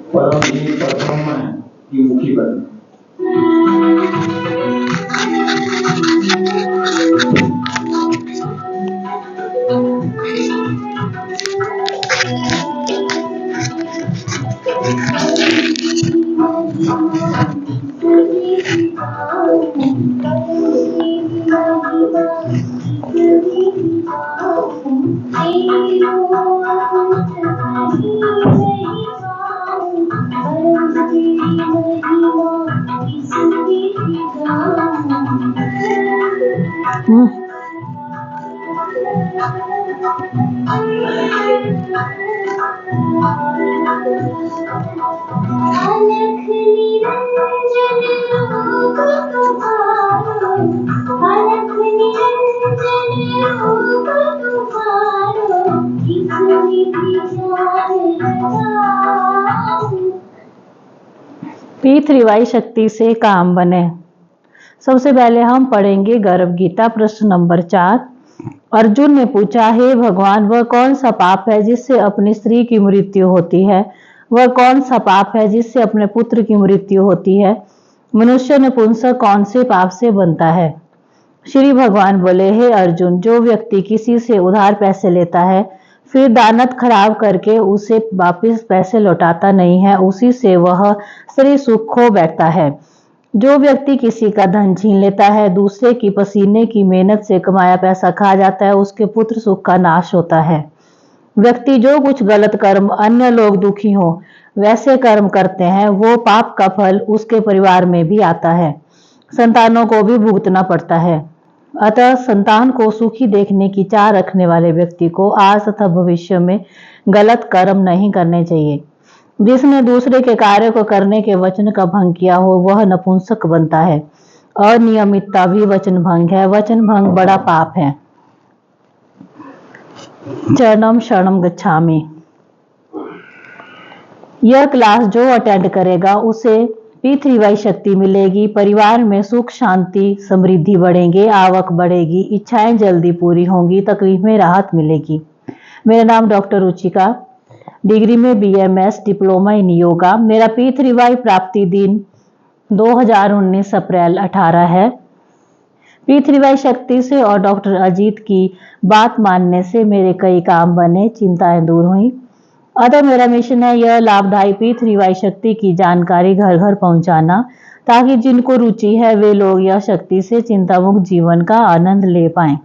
परम जी परब्रह्म की मुखी बनी। P3Y शक्ति से काम बने। सबसे पहले हम पढ़ेंगे गर्भ गीता प्रश्न नंबर 4। अर्जुन ने पूछा, हे भगवान, वह कौन सा पाप है जिससे अपनी स्त्री की मृत्यु होती है? वह कौन सा पाप है जिससे अपने पुत्र की मृत्यु होती है? मनुष्य नपुंसक कौन से पाप से बनता है? श्री भगवान बोले, हे अर्जुन, जो व्यक्ति किसी से उधार पैसे लेता है फिर दानत खराब करके उसे वापस पैसे लौटाता नहीं है, उसी से वह स्त्री सुख खो बैठता है। जो व्यक्ति किसी का धन छीन लेता है, दूसरे की पसीने की मेहनत से कमाया पैसा खा जाता है, उसके पुत्र सुख का नाश होता है। व्यक्ति जो कुछ गलत कर्म अन्य लोग दुखी हो वैसे कर्म करते हैं, वो पाप का फल उसके परिवार में भी आता है, संतानों को भी भुगतना पड़ता है। अतः संतान को सुखी देखने की चाह रखने वाले व्यक्ति को आज तथा भविष्य में गलत कर्म नहीं करने चाहिए। जिसने दूसरे के कार्य को करने के वचन का भंग किया हो वह नपुंसक बनता है। अनियमितता भी वचन भंग है। वचन भंग बड़ा पाप है। चरणम शरणम गच्छामि। यह क्लास जो अटेंड करेगा उसे P3Y शक्ति मिलेगी। परिवार में सुख शांति समृद्धि बढ़ेंगे, आवक बढ़ेगी, इच्छाएं जल्दी पूरी होंगी, तकलीफ में राहत मिलेगी। मेरा नाम डॉक्टर रुचिका, डिग्री में BMS, डिप्लोमा इन योगा। मेरा P3Y प्राप्ति दिन 2019 अप्रैल 18 है। P3Y शक्ति से और डॉक्टर अजीत की बात मानने से मेरे कई काम बने, चिंताएं दूर हुई। अतः मेरा मिशन है यह लाभदायी P3Y शक्ति की जानकारी घर घर पहुंचाना, ताकि जिनको रुचि है वे लोग यह शक्ति से चिंतामुक्त जीवन का आनंद ले पाएं।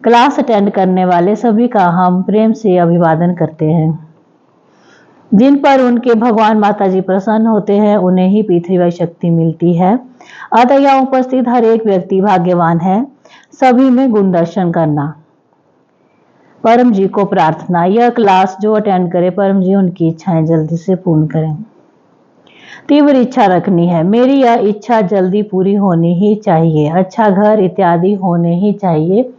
क्लास अटेंड करने वाले सभी का हम प्रेम से अभिवादन करते हैं। जिन पर उनके भगवान माता जी प्रसन्न होते हैं उन्हें ही P3Y शक्ति मिलती है। अतः यहाँ उपस्थित हर एक व्यक्ति भाग्यवान है। सभी में गुण दर्शन करना। परम जी को प्रार्थना, यह क्लास जो अटेंड करे परम जी उनकी इच्छाएं जल्दी से पूर्ण करें। तीव्र इच्छा रखनी है, मेरी यह इच्छा जल्दी पूरी होनी ही चाहिए, अच्छा घर इत्यादि होने ही चाहिए,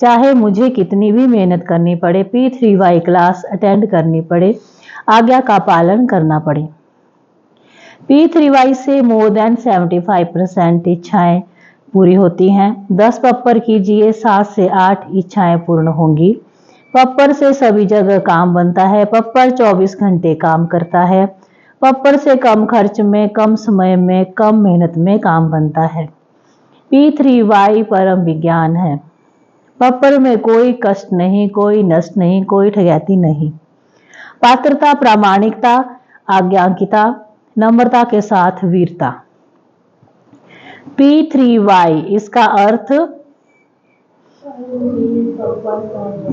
चाहे मुझे कितनी भी मेहनत करनी पड़े, P3Y क्लास अटेंड करनी पड़े, आज्ञा का पालन करना पड़े। P3Y से मोर देन 75% इच्छाएं पूरी होती हैं। 10 पप्पर कीजिए, 7 से 8 इच्छाएं पूर्ण होंगी। पप्पर से सभी जगह काम बनता है। पप्पर 24 घंटे काम करता है। पप्पर से कम खर्च में, कम समय में, कम मेहनत में काम बनता है। P3Y परम विज्ञान है। पप्पर में कोई कष्ट नहीं, कोई नष्ट नहीं, कोई ठगैती नहीं। पात्रता, प्रामाणिकता, आज्ञाकिता, नम्रता के साथ वीरता। P3Y इसका अर्थ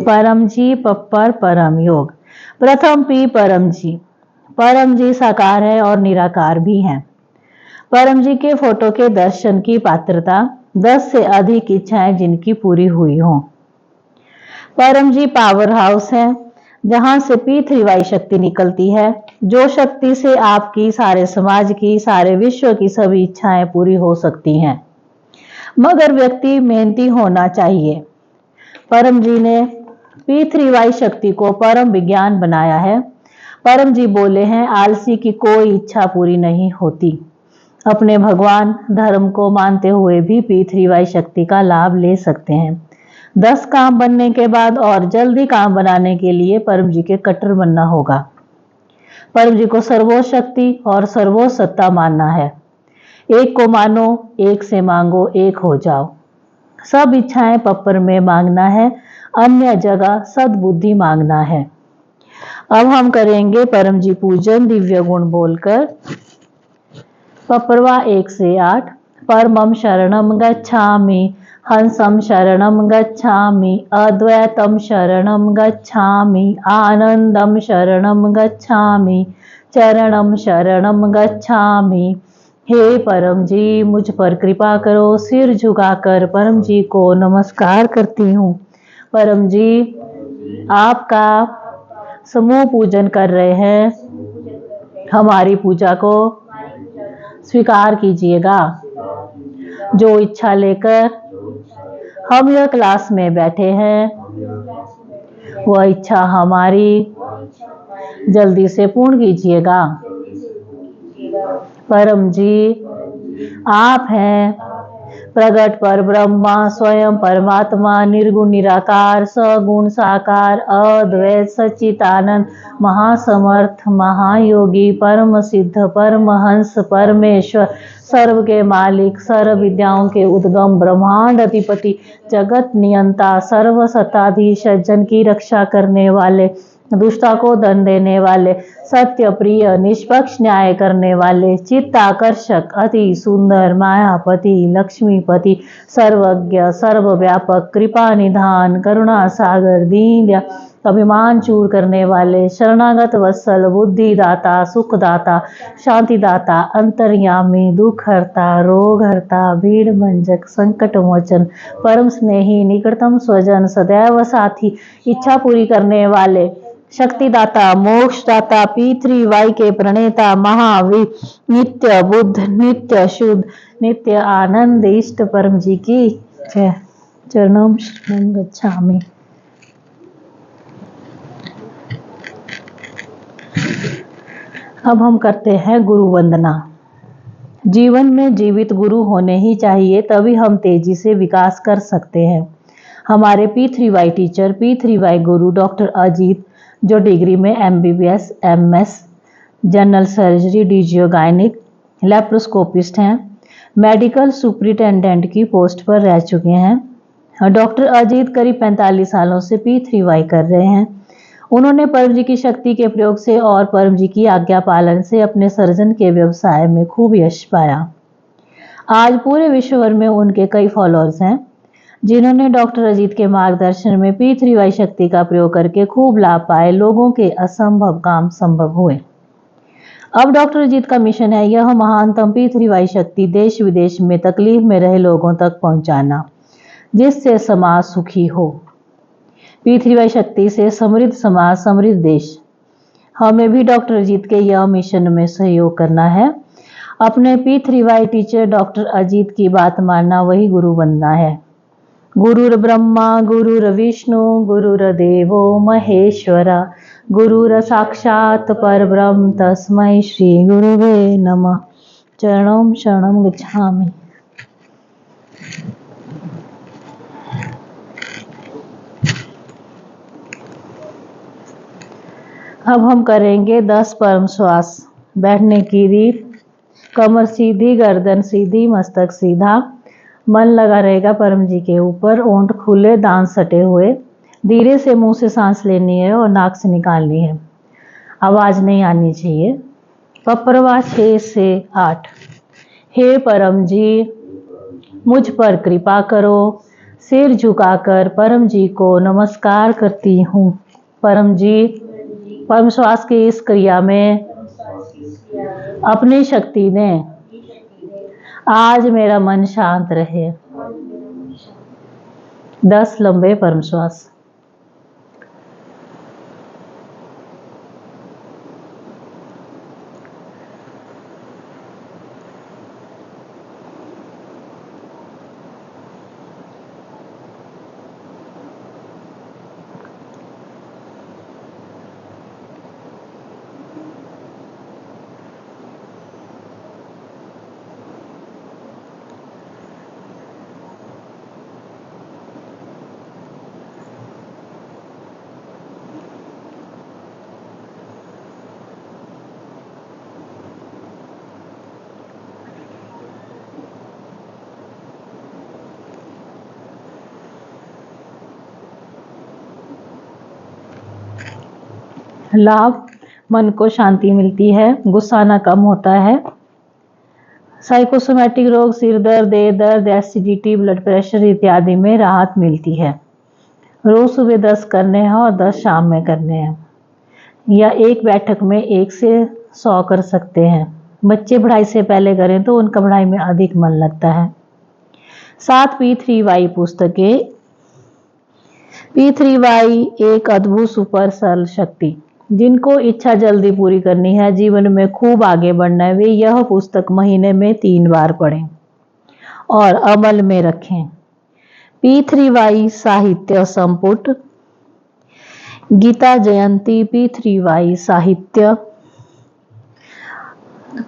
परम जी, पप्पर, परम योग। प्रथम P परम जी। परम जी साकार है और निराकार भी हैं। परम जी के फोटो के दर्शन की पात्रता 10 से अधिक इच्छाएं जिनकी पूरी हुई हों। परम जी पावर हाउस है, जहां से P3Y शक्ति निकलती है, जो शक्ति से आपकी, सारे समाज की, सारे विश्व की सभी इच्छाएं पूरी हो सकती हैं, मगर व्यक्ति मेहनती होना चाहिए। परम जी ने P3Y शक्ति को परम विज्ञान बनाया है। परम जी बोले हैं, आलसी की कोई इच्छा पूरी नहीं होती। अपने भगवान धर्म को मानते हुए भी P3Y शक्ति का लाभ ले सकते हैं। 10 काम बनने के बाद और जल्दी काम बनाने के लिए परम जी के कट्टर बनना होगा। परम जी को सर्वोच्च शक्ति और सर्वोच्च सत्ता मानना है। एक को मानो, एक से मांगो, एक हो जाओ। सब इच्छाएं पप्पर में मांगना है, अन्य जगह सद्बुद्धि मांगना है। अब हम करेंगे परम जी पूजन दिव्य गुण बोलकर। पपरवा 1 से 8। परमं शरणं गच्छामि, हंसं शरणं गच्छामि, अद्वैतं शरणं गच्छामि, आनंदं शरणं गच्छामि, चरणं शरणं गच्छामि। हे परम जी, मुझ पर कृपा करो। सिर झुकाकर परम जी को नमस्कार करती हूँ। परम जी, आपका समूह पूजन कर रहे हैं, हमारी पूजा को स्वीकार कीजिएगा। जो इच्छा लेकर हम यह क्लास में बैठे हैं, वह इच्छा हमारी जल्दी से पूर्ण कीजिएगा। परम जी, आप हैं प्रगट पर ब्रह्मा, स्वयं परमात्मा, निर्गुण निराकार, सगुण साकार, अद्वैत सच्चिदानंद, महासमर्थ, महायोगी, परम सिद्ध, परमहंस, परमेश्वर, सर्व के मालिक, सर्व विद्याओं के उद्गम, ब्रह्मांड अधिपति, जगत नियंता, सर्व सत्ताधीश, जन की रक्षा करने वाले, दुष्टा को दंड देने वाले, सत्य प्रिय, निष्पक्ष न्याय करने वाले, चित्त आकर्षक, अति सुंदर, मायापति, लक्ष्मीपति, सर्वज्ञ, सर्वव्यापक, कृपा निधान, करुणा सागर, दीन, अभिमान चूर करने वाले, शरणागत वत्सल, बुद्धिदाता, सुखदाता, शांतिदाता, अंतर्यामी, दुख हरता, रोग हरता, भीड़ भंजक, संकट मोचन, परम स्नेही, निकटतम स्वजन, सदैव साथी, इच्छा पूरी करने वाले, शक्तिदाता, मोक्षदाता, पृथ्वी के प्रणेता, महावीर, नित्य बुद्ध, नित्य शुद्ध, नित्य आनंद, इष्ट परम जी की जय। चरणों शरणं गच्छामि। अब हम करते हैं गुरु वंदना। जीवन में जीवित गुरु होने ही चाहिए, तभी हम तेजी से विकास कर सकते हैं। हमारे P3Y टीचर, P3Y गुरु डॉक्टर अजीत, जो डिग्री में MBBS, MS, general surgery, DGO gynaec, laparoscopist हैं, मेडिकल सुपरिटेंडेंट की पोस्ट पर रह चुके हैं। डॉक्टर अजीत करीब 45 सालों से P3Y कर रहे हैं। उन्होंने परम जी की शक्ति के प्रयोग से और परम जी की आज्ञा पालन से अपने सर्जन के व्यवसाय में खूब यश पाया। आज पूरे विश्व भर में उनके कई फॉलोअर्स हैं, जिन्होंने डॉक्टर अजीत के मार्गदर्शन में P3Y शक्ति का प्रयोग करके खूब लाभ पाए। लोगों के असंभव काम संभव हुए। अब डॉक्टर अजीत का मिशन है यह महानतम P3Y शक्ति देश विदेश में तकलीफ में रहे लोगों तक पहुंचाना, जिससे समाज सुखी हो। P3Y शक्ति से समृद्ध समाज, समृद्ध देश। हमें भी डॉक्टर अजीत के यह मिशन में सहयोग करना है। अपने P3Y टीचर डॉक्टर अजीत की बात मानना वही गुरु बनना है। गुरुर ब्रह्मा गुरुर विष्णु गुरुर्देवो महेश्वरा, गुरुर साक्षात परब्रह्म तस्मै श्री गुरुवे नमः। चरणों शरणं गच्छामि। अब हम करेंगे 10 परम श्वास। बैठने की रीत, कमर सीधी, गर्दन सीधी, मस्तक सीधा, मन लगा रहेगा परम जी के ऊपर, ओंठ खुले, दांत सटे हुए। धीरे से मुंह से सांस लेनी है और नाक से निकालनी है, आवाज नहीं आनी चाहिए। पपरवा 6 से 8। हे परम जी, मुझ पर कृपा करो। सिर झुकाकर परम जी को नमस्कार करती हूँ। परम जी, परम श्वास की इस क्रिया में अपनी शक्ति दें। आज मेरा मन शांत रहे। 10 लंबे परम श्वास। लाभ, मन को शांति मिलती है, गुस्सा आना कम होता है। साइकोसोमैटिक रोग, सिर दर्द, देह दर्द, एसिडिटी, ब्लड प्रेशर इत्यादि में राहत मिलती है। रोज सुबह 10 करने हैं और 10 शाम में करने हैं, या एक बैठक में 1 से 100 कर सकते हैं। बच्चे पढ़ाई से पहले करें तो उनका पढ़ाई में अधिक मन लगता है। 7 P3Y पुस्तकें। P3Y एक अद्भुत सुपर सरल शक्ति। जिनको इच्छा जल्दी पूरी करनी है, जीवन में खूब आगे बढ़ना है, वे यह पुस्तक महीने में 3 बार पढ़ें और अमल में रखें। P3Y साहित्य संपुट, गीता जयंती, P3Y साहित्य,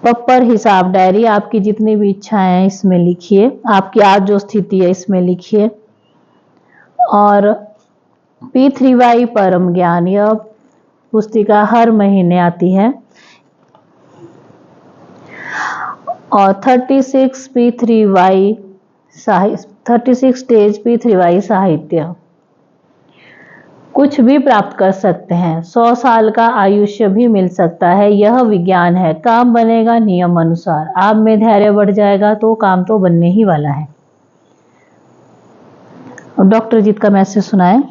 पप्पर हिसाब डायरी। आपकी जितनी भी इच्छाएं हैं इसमें लिखिए, आपकी आज जो स्थिति है इसमें लिखिए। और P3Y परम ज्ञान, यह पुस्तिका हर महीने आती है। और 36 स्टेज P3Y साहित्य। कुछ भी प्राप्त कर सकते हैं, 100 साल का आयुष्य भी मिल सकता है, यह विज्ञान है। काम बनेगा नियम अनुसार, आप में धैर्य बढ़ जाएगा तो काम तो बनने ही वाला है। अब डॉक्टर जीत का मैसेज सुनाए।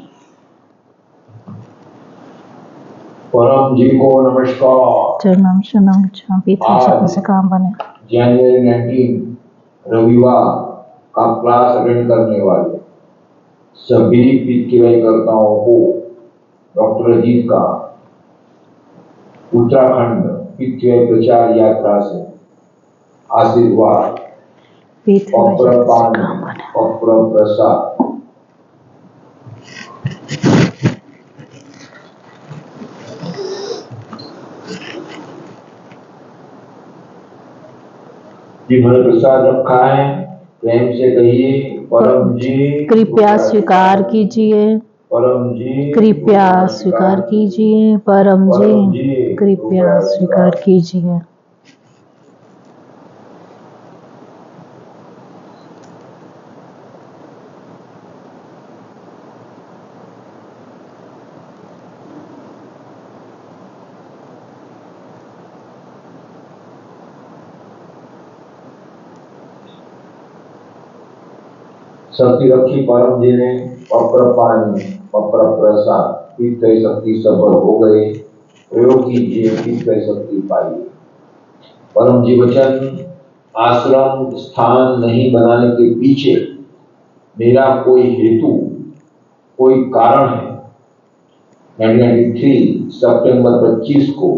परम जी को नमस्कार। चरणम शरणम P3 से काम बने। जनवरी 19 रविवार का क्लास अटेंड करने वाले सभी P3Y कर्ताओं को डॉक्टर अजीत का उत्तराखंड P3Y प्रचार यात्रा से आशीर्वाद और प्रसाद। जिन्होंने प्रसाद रखा है प्रेम से कहिए, परम जी कृपया स्वीकार कीजिए। परम जी कृपया स्वीकार कीजिए। परम जी कृपया स्वीकार कीजिए। शक्ति रखी परम जी ने, पप्र पानी पप्र प्रसाद, P3Y शक्ति सफल हो गए। प्रयोग कीजिए, P3Y शक्ति पाइए। परम जी वचन, आश्रम स्थान नहीं बनाने के पीछे मेरा कोई हेतु, कोई कारण है। 1993 सितंबर 25 को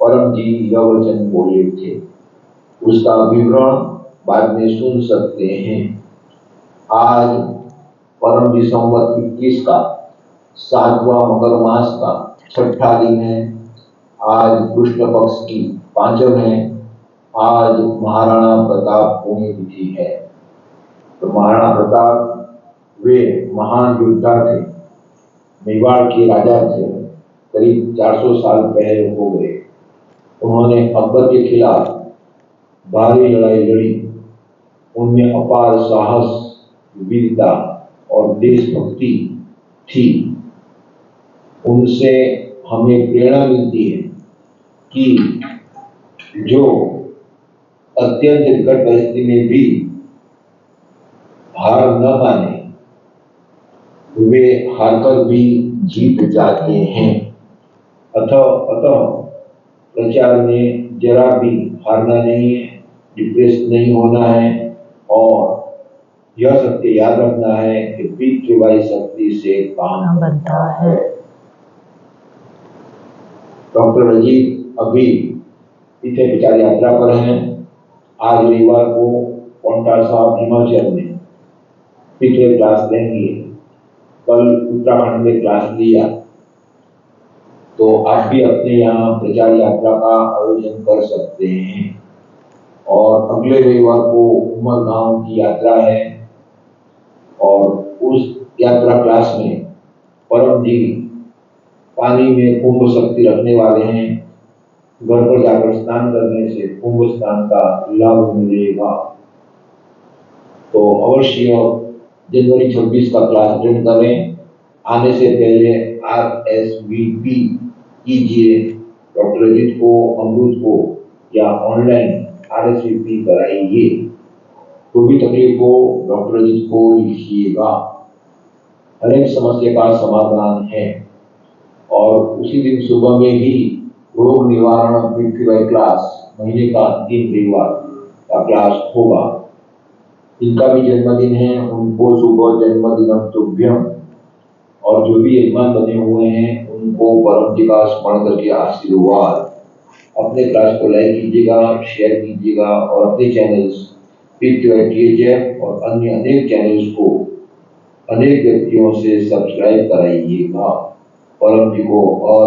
परम जी यह वचन बोले थे। उसका विवरण बाद में सुन सकते हैं। आज परम जी संवत 21 का 7वां मकर मास का 6ठा दिन है। आज कृष्ण पक्ष की 5वीं है। आज महाराणा प्रताप पुण्यतिथि है। तो महाराणा प्रताप वे महान योद्धा थे, मेवाड़ के राजा थे। करीब 400 साल पहले हो गए। उन्होंने अकबर के खिलाफ भारी लड़ाई लड़ी। उनमें अपार साहस, वीरता और देशभक्ति थी। उनसे हमें प्रेरणा मिलती है कि जो अत्यंत विकट परिस्थिति में भी हार न माने, वे हारकर भी जीत जाते हैं। अतः प्रचार में जरा भी हारना नहीं है, डिप्रेस नहीं होना है और यह सत्य याद रखना है कि P3Y शक्ति से काम बनता है। डॉक्टर अजीत अभी P3Y प्रचार यात्रा पर हैं। आज रविवार को पौंटा साहब हिमाचल में P3Y क्लास लेंगे। कल उत्तराखंड में क्लास लिया। तो आप भी अपने यहाँ प्रचार यात्रा का आयोजन कर सकते हैं। और अगले रविवार को उमरगांव की यात्रा है और उस यात्रा क्लास में परम जी पानी में कुंभ शक्ति रखने वाले हैं। घर पर जाकर स्नान करने से कुंभ स्नान का लाभ मिलेगा। तो अवश्य जनवरी 26 का क्लास अटेंड करें। आने से पहले RSVP कीजिए। डॉक्टर अजीत को, अमृत को या ऑनलाइन RSVP कराइए। जो भी तकलीफ हो डॉक्टर अजीत को लिखिएगा। हर एक समस्या का समाधान है। और उसी दिन सुबह में ही रोग निवारण PTY क्लास महीने का 3 रविवार का क्लास होगा। जिनका भी जन्मदिन है उनको सुबह जन्मदिन तुभ्यम। और जो भी यजमान बने हुए हैं उनको परम जी का स्मरण करके आशीर्वाद। अपने क्लास को लाइक कीजिएगा, शेयर कीजिएगा और अपने चैनल्स PTY और अन्य अनेक चैनल्स को अनेक व्यक्तियों से सब्सक्राइब कराइएगा। परम जी को और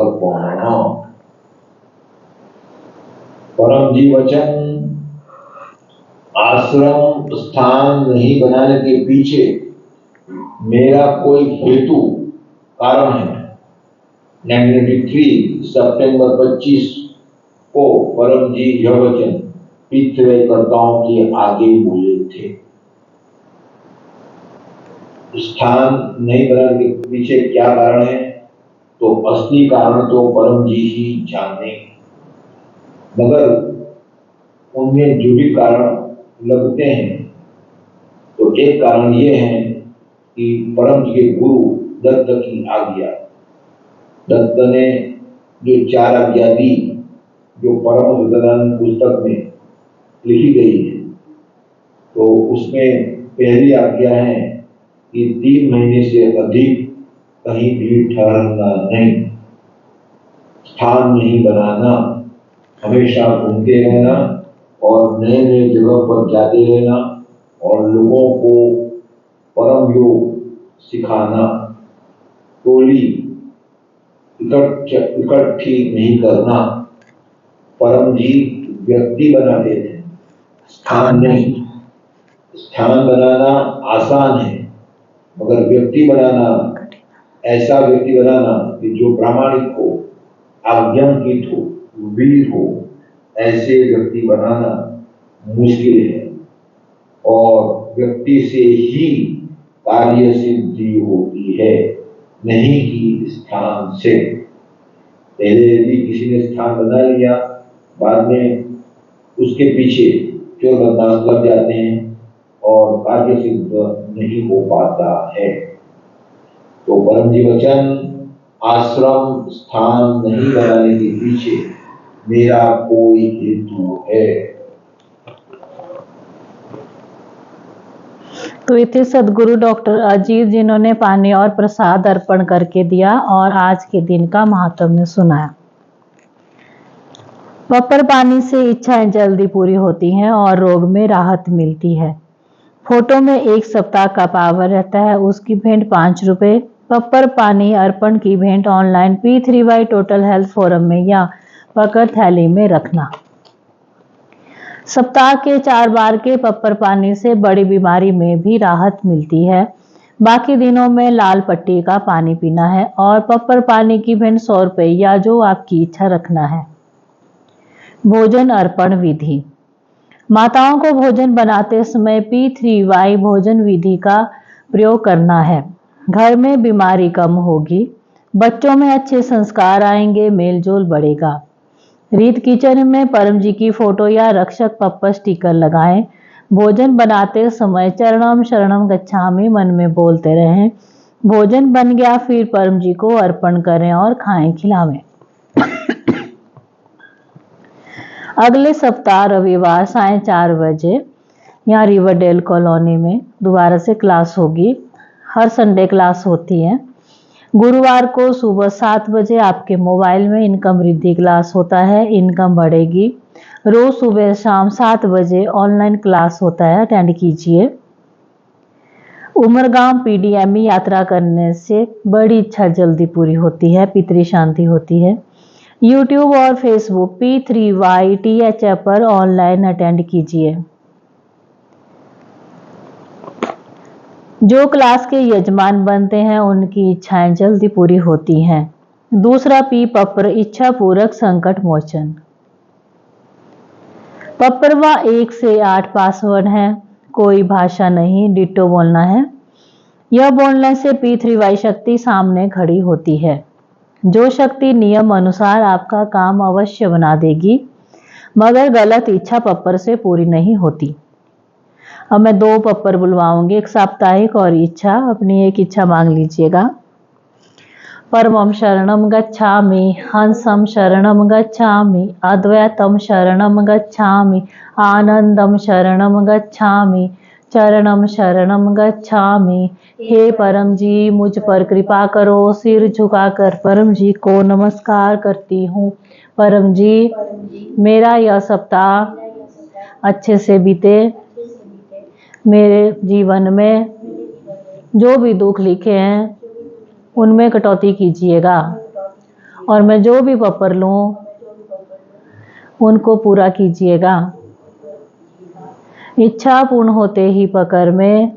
परम जी वचन आश्रम स्थान नहीं बनाने के पीछे मेरा कोई हेतु कारण है। 1993 सितंबर 25 को परम जी यह वचन पितृकर्ताओं के आगे बोले थे। स्थान नहीं बनाने के पीछे क्या कारण है, तो असली कारण तो परम जी ही जाने। मगर उनमें जो भी कारण लगते हैं, तो एक कारण ये है कि परम जी के गुरु दत्त की आज्ञा। दत्त ने जो 4 आज्ञा दी, जो परम हृदयानंद पुस्तक में लिखी गई है, तो उसमें पहली आज्ञा है कि 3 महीने से अधिक कहीं भी ठहरना नहीं, स्थान नहीं बनाना, हमेशा घूमते रहना और नए नए जगह पर जाते रहना और लोगों को परम योग सिखाना। टोली इकट्ठी नहीं करना। परम जी व्यक्ति बनाते थे, स्थान नहीं। स्थान बनाना आसान है, मगर व्यक्ति बनाना, ऐसा व्यक्ति बनाना कि जो प्रामाणिक हो, आज्ञांकित हो, वीर हो, ऐसे व्यक्ति बनाना मुश्किल है। और व्यक्ति से ही कार्य सिद्धि होती है, नहीं कि स्थान से। पहले यदि किसी ने स्थान बना लिया, बाद में उसके पीछे चोर बदमाश लग जाते हैं और कार्य सिद्ध नहीं हो पाता है। तो परम जी वचन आश्रम स्थान नहीं बनाने के पीछे मेरा कोई हेतु है। तो ये थे सदगुरु डॉक्टर अजीत, जिन्होंने पानी और प्रसाद अर्पण करके दिया और आज के दिन का महात्म्य सुनाया। पप्पर पानी से इच्छाएं जल्दी पूरी होती हैं और रोग में राहत मिलती है। फोटो में 1 सप्ताह का पावर रहता है, उसकी भेंट 5 रुपए। पप्पर पानी अर्पण की भेंट online P3Y total health forum में या पकड़ थैली में रखना। सप्ताह के 4 बार के पप्पर पानी से बड़ी बीमारी में भी राहत मिलती है। बाकी दिनों में लाल पट्टी का पानी पीना है और पप्पर पानी की भेंट 100 रुपये या जो आपकी इच्छा रखना है। भोजन अर्पण विधि। माताओं को भोजन बनाते समय P3Y भोजन विधि का प्रयोग करना है। घर में बीमारी कम होगी, बच्चों में अच्छे संस्कार आएंगे, मेलजोल बढ़ेगा। रीत किचन में परम जी की फोटो या रक्षक पप्पर स्टिकर लगाएं। भोजन बनाते समय चरणम शरणम गच्छामि मन में बोलते रहें। भोजन बन गया फिर परम जी को अर्पण करें और खाएं खिलावें। अगले सप्ताह रविवार साढ़े 4 बजे यहाँ रिवरडेल कॉलोनी में दोबारा से क्लास होगी। हर संडे क्लास होती है। गुरुवार को सुबह 7 बजे आपके मोबाइल में इनकम वृद्धि क्लास होता है, इनकम बढ़ेगी। रोज सुबह शाम 7 बजे ऑनलाइन क्लास होता है, अटेंड कीजिए। उमरगांव PDME यात्रा करने से बड़ी इच्छा जल्दी पूरी होती है, पितृ शांति होती है। YouTube और Facebook P3Y TH पर ऑनलाइन अटेंड कीजिए। जो क्लास के यजमान बनते हैं उनकी इच्छाएं जल्दी पूरी होती हैं। दूसरा P पप्पर इच्छा पूरक संकट मोचन। पप्परवा 1 से 8 पासवर्ड है, कोई भाषा नहीं, डिट्टो बोलना है। यह बोलने से P3Y शक्ति सामने खड़ी होती है। जो शक्ति नियम अनुसार आपका काम अवश्य बना देगी, मगर गलत इच्छा पप्पर से पूरी नहीं होती। अब मैं 2 पप्पर बुलवाऊंगी, एक साप्ताहिक और इच्छा। अपनी एक इच्छा मांग लीजिएगा। परमं शरणं गच्छामि, हंसं शरणं गच्छामि, अद्वैतं शरणं गच्छामि, आनंदं शरणं गच्छामि, चरणं शरणं गच्छामि। हे परम जी, मुझ पर कृपा करो। सिर झुकाकर परम जी को नमस्कार करती हूँ। परम जी, मेरा यह सप्ताह अच्छे से बीते। मेरे जीवन में जो भी दुख लिखे हैं उनमें कटौती कीजिएगा, और मैं जो भी पप्पर लूँ उनको पूरा कीजिएगा। इच्छा पूर्ण होते ही पकड़ में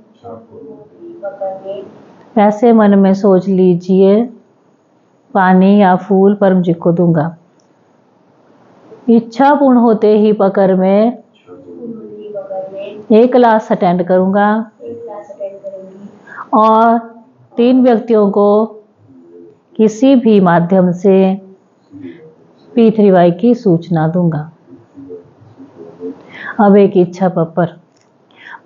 ऐसे मन में सोच लीजिए, पानी या फूल परम जी को दूंगा। इच्छा पूर्ण होते ही पकड़ में 1 क्लास अटेंड करूंगा और 3 व्यक्तियों को किसी भी माध्यम से P3Y की सूचना दूंगा। अब एक इच्छा पप्पर।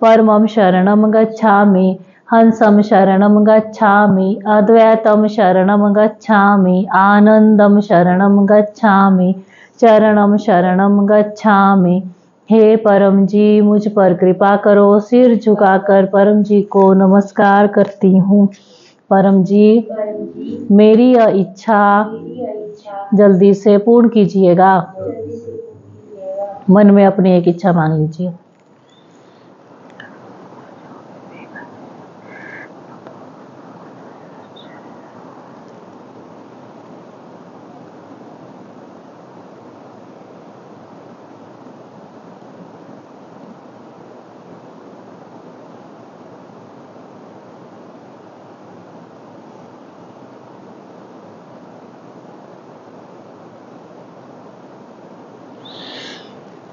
परमं शरणं गच्छामि, हंसं शरणं गच्छामि, अद्वैतं शरणं गच्छामि, आनंदं शरणं गच्छामि, चरणं शरणं गच्छामि। हे परम जी, मुझ पर कृपा करो। सिर झुकाकर परम जी को नमस्कार करती हूँ। परम जी, मेरी यह इच्छा जल्दी से पूर्ण कीजिएगा। मन में अपनी एक इच्छा मांग लीजिए।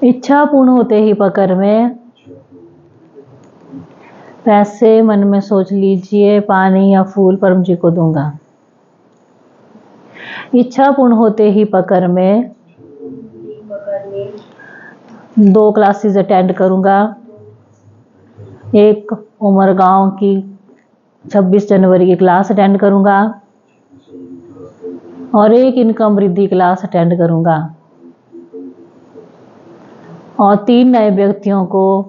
इच्छा पूर्ण होते ही पकड़ में पैसे मन में सोच लीजिए, पानी या फूल परम जी को दूंगा। इच्छा पूर्ण होते ही पकड़ में 2 क्लासेस अटेंड करूंगा। एक उमरगांव की 26 जनवरी की क्लास अटेंड करूंगा और एक इनकम वृद्धि क्लास अटेंड करूंगा, और 3 नए व्यक्तियों को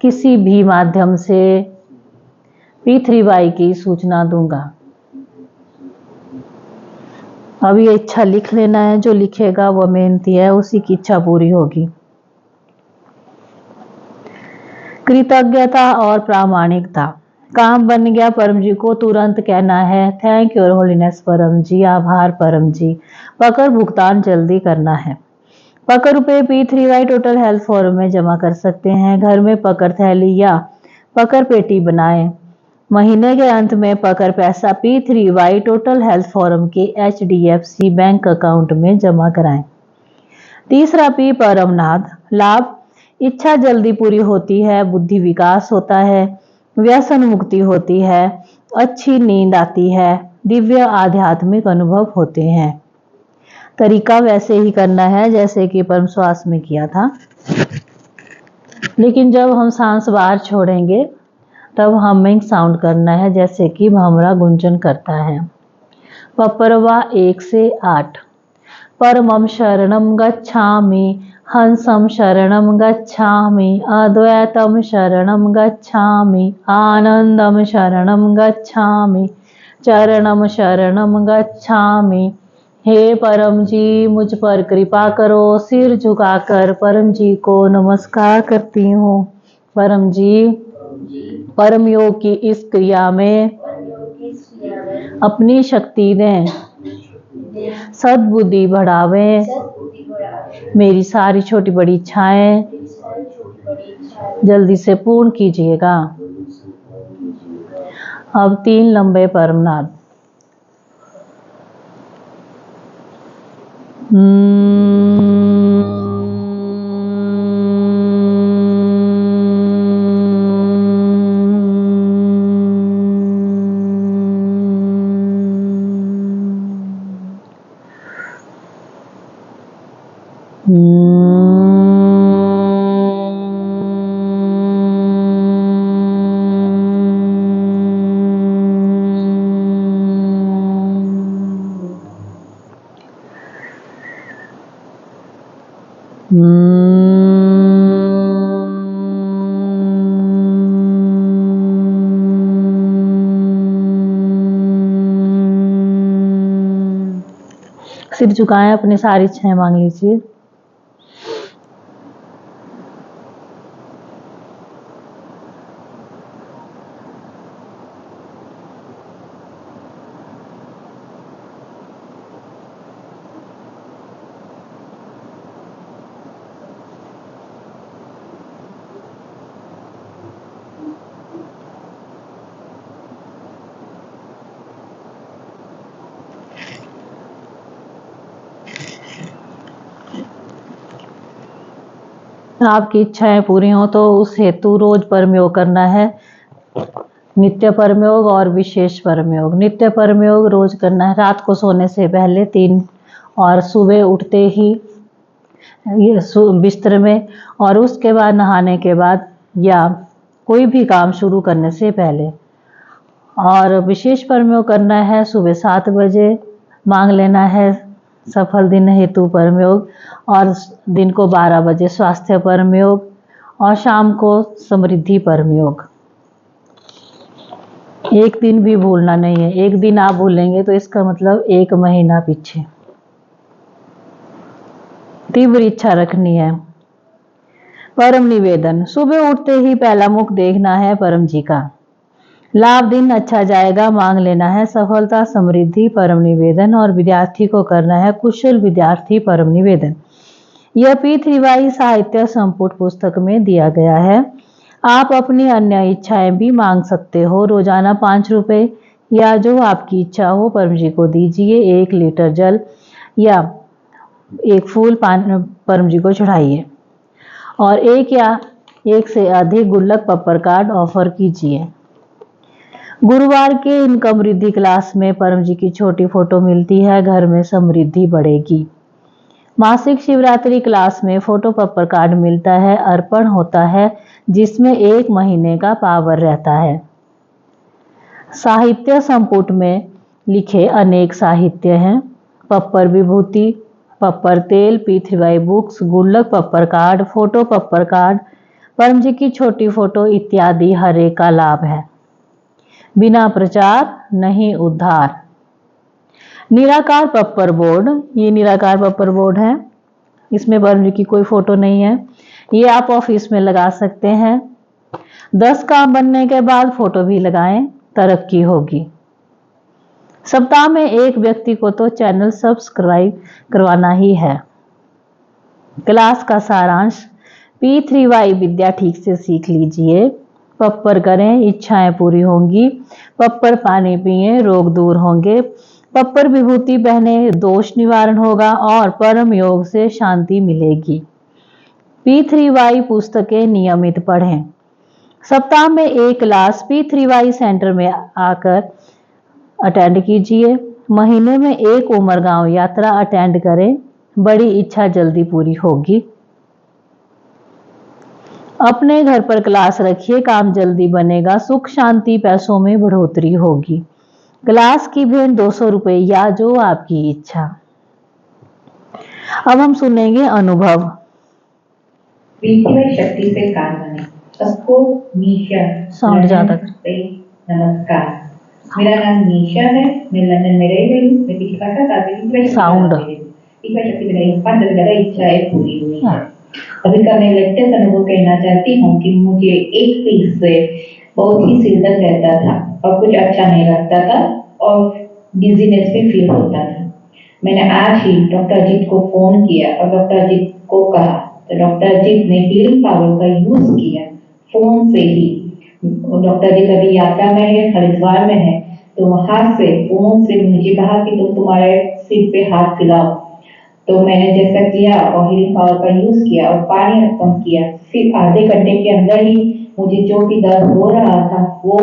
किसी भी माध्यम से P3Y की सूचना दूंगा। अब ये इच्छा लिख लेना है, जो लिखेगा वो मेहनती है, उसी की इच्छा पूरी होगी। कृतज्ञता और प्रामाणिकता। काम बन गया, परम जी को तुरंत कहना है थैंक योर होलीनेस परम जी, आभार परम जी। पकड़ भुगतान जल्दी करना है। पकड़ रुपए P3Y टोटल हेल्थ फोरम में जमा कर सकते हैं। घर में पकड़ थैली या पकड़ पेटी बनाएं। महीने के अंत में पकड़ पैसा P3Y टोटल हेल्थ फोरम के HDFC बैंक अकाउंट में जमा कराएं। तीसरा P परमनाद। लाभ, इच्छा जल्दी पूरी होती है, बुद्धि विकास होता है, व्यसन मुक्ति होती है, अच्छी नींद आती है, दिव्य आध्यात्मिक अनुभव होते हैं। तरीका वैसे ही करना है जैसे कि परम श्वास में किया था, लेकिन जब हम सांस बाहर छोड़ेंगे तब हमिंग साउंड करना है, जैसे कि भंवरा गुंजन करता है। पपरवा 1 से 8। परमं शरणं गच्छामि, हंसं शरणं गच्छामि, अद्वैतं शरणं गच्छामि, आनंदं शरणं गच्छामि, चरणं शरणं गच्छामि। हे परम जी, मुझ पर कृपा करो। सिर झुकाकर परम जी को नमस्कार करती हूँ। परम जी, परम योग की इस क्रिया में अपनी शक्ति दें, सद्बुद्धि बढ़ावें, मेरी सारी छोटी बड़ी इच्छाएं जल्दी से पूर्ण कीजिएगा। अब 3 लंबे परमनाद। सिर झुकाएं, अपनी सारी इच्छाएं मांग लीजिए। आपकी इच्छाएं पूरी हो तो उस हेतु रोज परमयोग करना है। नित्य परमयोग और विशेष परमयोग। नित्य परमयोग रोज करना है रात को सोने से पहले 3 और सुबह उठते ही बिस्तर में, और उसके बाद नहाने के बाद या कोई भी काम शुरू करने से पहले। और विशेष परमयोग करना है सुबह 7 बजे। मांग लेना है सफल दिन हेतु परमयोग, और दिन को 12 बजे स्वास्थ्य परमयोग, और शाम को समृद्धि परमयोग। एक दिन भी भूलना नहीं है। एक दिन आप भूलेंगे तो इसका मतलब 1 महीना पीछे। तीव्र इच्छा रखनी है। परम निवेदन। सुबह उठते ही पहला मुख देखना है परम जी का। लाभ दिन अच्छा जाएगा। मांग लेना है सफलता, समृद्धि, परम निवेदन, और विद्यार्थी को करना है कुशल विद्यार्थी परम निवेदन। यह P3Y साहित्य संपुट पुस्तक में दिया गया है। आप अपनी अन्य इच्छाएं भी मांग सकते हो। रोजाना 5 रुपए या जो आपकी इच्छा हो परम जी को दीजिए। 1 लीटर जल या 1 फूल परम जी को चढ़ाइए, और 1 या 1 से अधिक गुल्लक पप्पर कार्ड ऑफर कीजिए। गुरुवार के इनकम वृद्धि क्लास में परम जी की छोटी फोटो मिलती है। घर में समृद्धि बढ़ेगी। मासिक शिवरात्रि क्लास में फोटो पप्पर कार्ड मिलता है। अर्पण होता है जिसमें 1 महीने का पावर रहता है। साहित्य संपुट में लिखे अनेक साहित्य हैं। पप्पर विभूति, पप्पर तेल, P3Y बुक्स, गुल्लक पप्पर कार्ड, फोटो पप्पर कार्ड, परम जी की छोटी फोटो इत्यादि हर एक का लाभ है। बिना प्रचार नहीं उद्धार। निराकार पप्पर बोर्ड। ये निराकार पप्पर बोर्ड है। इसमें परम जी की कोई फोटो नहीं है। ये आप ऑफिस में लगा सकते हैं। 10 काम बनने के बाद फोटो भी लगाएं, तरक्की होगी। सप्ताह में 1 व्यक्ति को तो चैनल सब्सक्राइब करवाना ही है। क्लास का सारांश। P3Y विद्या ठीक से सीख लीजिए। पप्पर करें, इच्छाएं पूरी होंगी। पप्पर पानी पिए, रोग दूर होंगे। पप्पर विभूति पहने, दोष निवारण होगा और परम योग से शांति मिलेगी। P3Y पुस्तकें नियमित पढ़ें। सप्ताह में 1 क्लास P3Y सेंटर में आकर अटेंड कीजिए। महीने में 1 उमरगांव यात्रा अटेंड करें। बड़ी इच्छा जल्दी पूरी होगी। अपने घर पर क्लास रखिए, काम जल्दी बनेगा। सुख शांति पैसों में बढ़ोतरी होगी। क्लास की भेंट 200 रुपए या जो आपकी इच्छा। अब हम सुनेंगे अनुभव। P3Y शक्ति से काम बने। सबको मीशा साउंड ज्यादा कर। नमस्कार, मेरा नाम मीशा है। मैं लंदन में रह रही हूँ। मैं पिछली बार का साउंड P3Y शक्ति में 5 से ज्यादा इच्छाएं पूरी हुई है। अभी का मैं लेटेस्ट अनुभव कहना चाहती हूँ कि मुझे एक वीक से बहुत ही सिर दर्द रहता था और कुछ अच्छा नहीं लगता था और डिजीनेस भी फील होता था। मैंने आज ही डॉक्टर अजीत को फोन किया और डॉक्टर अजीत को कहा, तो डॉक्टर अजीत ने हीलिंग पावर का यूज किया फोन से ही। डॉक्टर अजीत अभी यात्रा में है, हरिद्वार में है, तो वहां से फोन से मुझे कहा कि तुम तुम्हारे सिर पे हाथ खिलाओ। तो मैंने जैसा किया और हीलिंग पावर का यूज किया और पानी अर्पण किया। फिर आधे घंटे के अंदर ही मुझे जो भी दर्द हो रहा था वो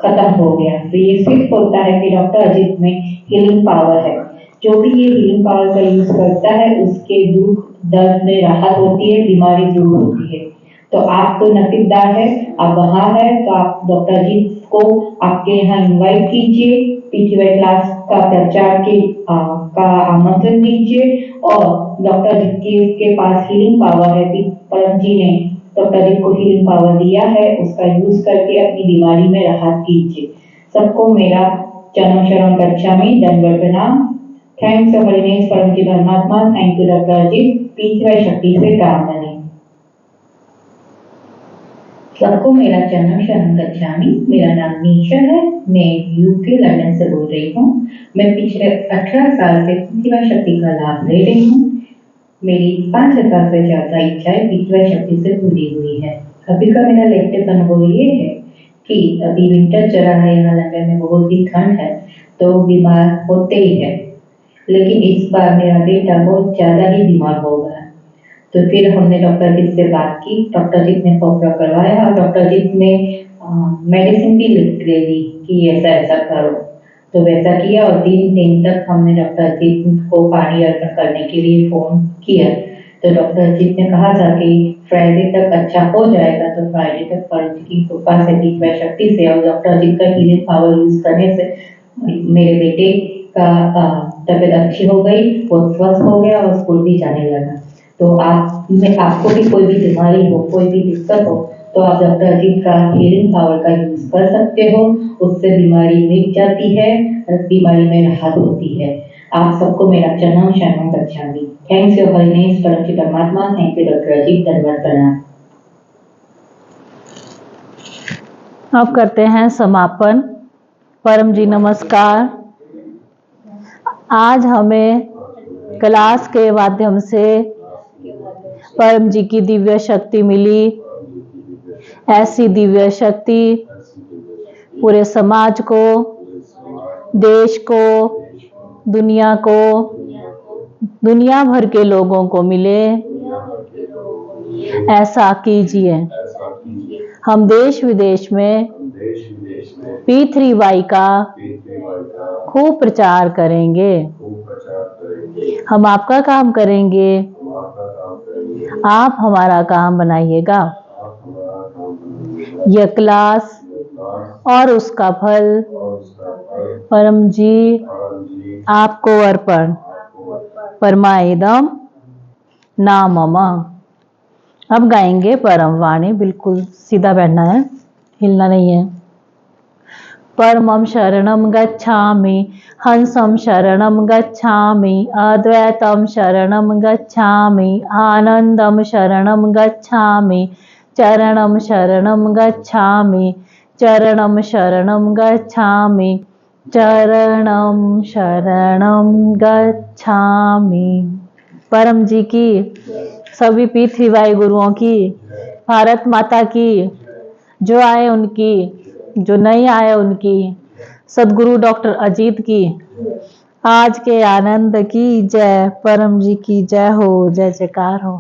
खत्म हो गया। तो ये सिर्फ होता है कि डॉक्टर अजीत में हीलिंग पावर है। जो भी ये हीलिंग पावर का यूज करता है उसके दुख दर्द में राहत होती है, बीमारी दूर होती है। तो आप तो नसीबदार है, आप वहाँ है, तो आप डॉक्टर अजीत को आपके यहाँ इनवाइट कीजिए। P3Y क्लास का प्रचार का आमंत्रण दीजिए और डॉक्टर अजीत के पास हीलिंग पावर है। परम जी ने डॉक्टर अजीत को हीलिंग पावर दिया है, उसका यूज करके अपनी बीमारी में राहत कीजिए। सबको मेरा चरण शरण गच्छामि, दंडवत प्रणाम। थैंक्स योर होलीनेस परम जी धर्मात्मा। Thank you doctor Ajit. पीछे शक्ति से काम बने। सबको मेरा चरणम शरणम गच्छामि। मेरा नाम नीशा है। मैं यूके लंदन से बोल रही हूँ। मैं पिछले 18 साल से पीछे शक्ति का लाभ ले रही हूँ। मेरी 5,000 से ज्यादा इच्छाएं पीछे शक्ति से पूरी हुई है। अभी का मेरा लेटेस्ट अनुभव ये है कि अभी विंटर चल रहा है, यहाँ लंदन में बहुत ही ठंड है, तो बीमार होते ही है। लेकिन इस बार मेरा बेटा बहुत ज्यादा ही बीमार हो गया। तो फिर हमने डॉक्टर जी से बात की। डॉक्टर जी ने फॉर्म करवाया और डॉक्टर जी ने मेडिसिन भी लिख दे दी कि ऐसा ऐसा करो। तो वैसा किया और 3 दिन तक हमने डॉक्टर जी को पानी अर्पण करने के लिए फोन किया। तो डॉक्टर जी ने कहा था कि फ्राइडे तक अच्छा हो जाएगा। तो फ्राइडे तक परम जी की कृपा से दिव्य शक्ति से और डॉक्टर जी का हीलिंग पावर यूज करने से मेरे बेटे का तबीयत अच्छी हो गई, वो स्वस्थ हो गया और स्कूल भी जाने लगा। तो आपको भी कोई भी बीमारी हो, कोई भी दिक्कत हो, तो आप डॉक्टर अजीत का हीलिंग पावर का यूज कर सकते हो। उससे बीमारी मिट जाती है और बीमारी में राहत होती है। आप सबको मेरा चरणम शरणम गच्छामि। थैंक्स योर होलीनेस परम जी परमात्मा। Thank you doctor Ajit. धन्यवाद प्रणाम। अब करते हैं समापन। परम जी नमस्कार। आज हमें क्लास के माध्यम से परम जी की दिव्य शक्ति मिली। ऐसी दिव्य शक्ति पूरे समाज को, देश को, दुनिया को, दुनिया भर के लोगों को मिले, ऐसा कीजिए। हम देश विदेश में P3Y का खूब प्रचार करेंगे। हम आपका काम करेंगे, आप हमारा काम बनाइएगा। यह क्लास और उसका फल परम जी आपको अर्पण। परमाइदम नामम। अब गाएंगे परम वाणी। बिल्कुल सीधा बैठना है, हिलना नहीं है। परमं शरणं गच्छामि, हंसं शरणं गच्छामि, अद्वैतं शरणं गच्छामि, आनंदं शरणं गच्छामि, चरणं शरणं गच्छामि, चरणं शरणं गच्छामि, चरणं शरणं गच्छामि। परम जी की, सभी P3Y गुरुओं की, भारत माता की, जो आए उनकी, जो नहीं आए उनकी, सदगुरु डॉक्टर अजीत की, आज के आनंद की जय। परम जी की जय हो, जय जयकार हो।